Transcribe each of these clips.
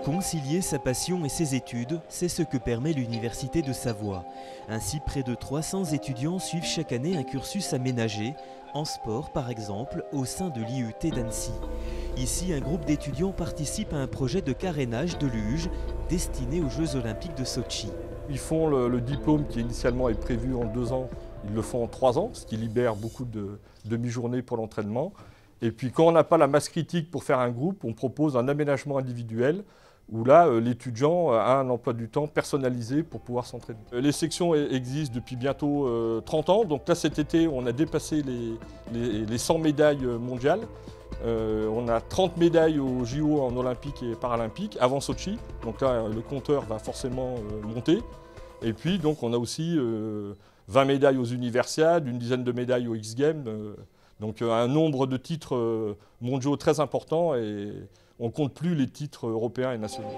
Concilier sa passion et ses études, c'est ce que permet l'Université de Savoie. Ainsi, près de 300 étudiants suivent chaque année un cursus aménagé, en sport par exemple, au sein de l'IUT d'Annecy. Ici, un groupe d'étudiants participe à un projet de carénage de luge destiné aux Jeux Olympiques de Sotchi. Ils font le diplôme qui initialement est prévu en 2 ans, ils le font en 3 ans, ce qui libère beaucoup de demi-journées pour l'entraînement. Et puis quand on n'a pas la masse critique pour faire un groupe, on propose un aménagement individuel où là, l'étudiant a un emploi du temps personnalisé pour pouvoir s'entraîner. Les sections existent depuis bientôt 30 ans, donc là cet été, on a dépassé les 100 médailles mondiales. On a 30 médailles aux JO en olympique et paralympique avant Sotchi, donc là le compteur va forcément monter. Et puis donc on a aussi 20 médailles aux Universiades, une dizaine de médailles aux X-Games, donc un nombre de titres mondiaux très important et on ne compte plus les titres européens et nationaux.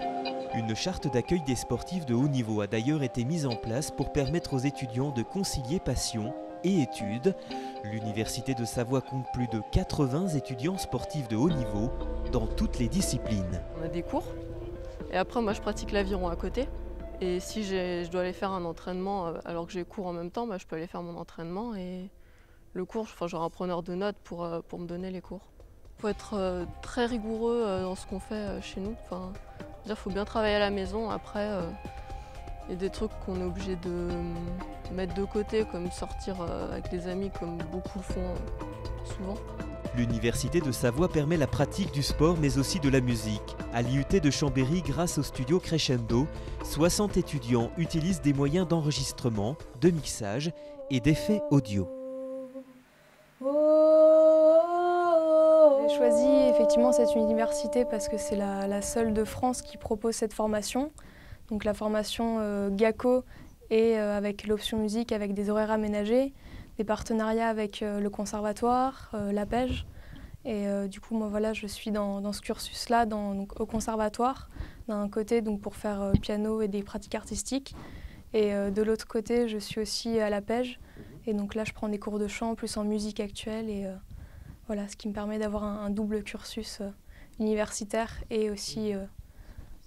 Une charte d'accueil des sportifs de haut niveau a d'ailleurs été mise en place pour permettre aux étudiants de concilier passion et études. L'Université de Savoie compte plus de 80 étudiants sportifs de haut niveau dans toutes les disciplines. On a des cours et après moi je pratique l'aviron à côté. Et si je dois aller faire un entraînement alors que j'ai cours en même temps, je peux aller faire mon entraînement et le cours, j'aurai un preneur de notes pour me donner les cours. Il faut être très rigoureux dans ce qu'on fait chez nous. Il faut bien travailler à la maison. Après, il y a des trucs qu'on est obligé de mettre de côté, comme sortir avec des amis, comme beaucoup le font souvent. L'Université de Savoie permet la pratique du sport mais aussi de la musique. À l'IUT de Chambéry, grâce au studio Crescendo, 60 étudiants utilisent des moyens d'enregistrement, de mixage et d'effets audio. J'ai choisi effectivement cette université parce que c'est la seule de France qui propose cette formation. Donc la formation GACO et avec l'option musique avec des horaires aménagés, des partenariats avec le conservatoire, l'APEJ. Et du coup, moi voilà, je suis dans ce cursus-là, au conservatoire, d'un côté donc, pour faire piano et des pratiques artistiques. Et de l'autre côté, je suis aussi à l'APEJ. Et donc là, je prends des cours de chant, plus en musique actuelle. Et voilà, ce qui me permet d'avoir un double cursus universitaire et aussi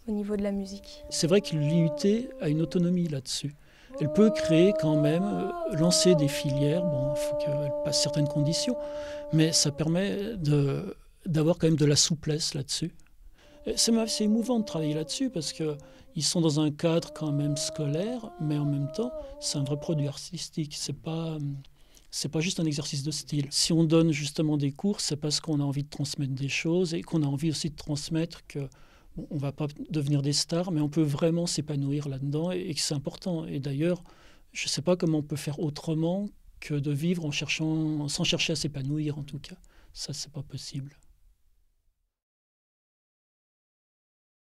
au niveau de la musique. C'est vrai que l'IUT a une autonomie là-dessus. Elle peut créer quand même, lancer des filières, bon, il faut qu'elle passe certaines conditions, mais ça permet d'avoir quand même de la souplesse là-dessus. C'est émouvant de travailler là-dessus parce qu'ils sont dans un cadre quand même scolaire, mais en même temps, c'est un vrai produit artistique. C'est pas juste un exercice de style. Si on donne justement des cours, c'est parce qu'on a envie de transmettre des choses et qu'on a envie aussi de transmettre que on ne va pas devenir des stars, mais on peut vraiment s'épanouir là-dedans et que c'est important. Et d'ailleurs, je ne sais pas comment on peut faire autrement que de vivre sans chercher à s'épanouir en tout cas. Ça, c'est pas possible.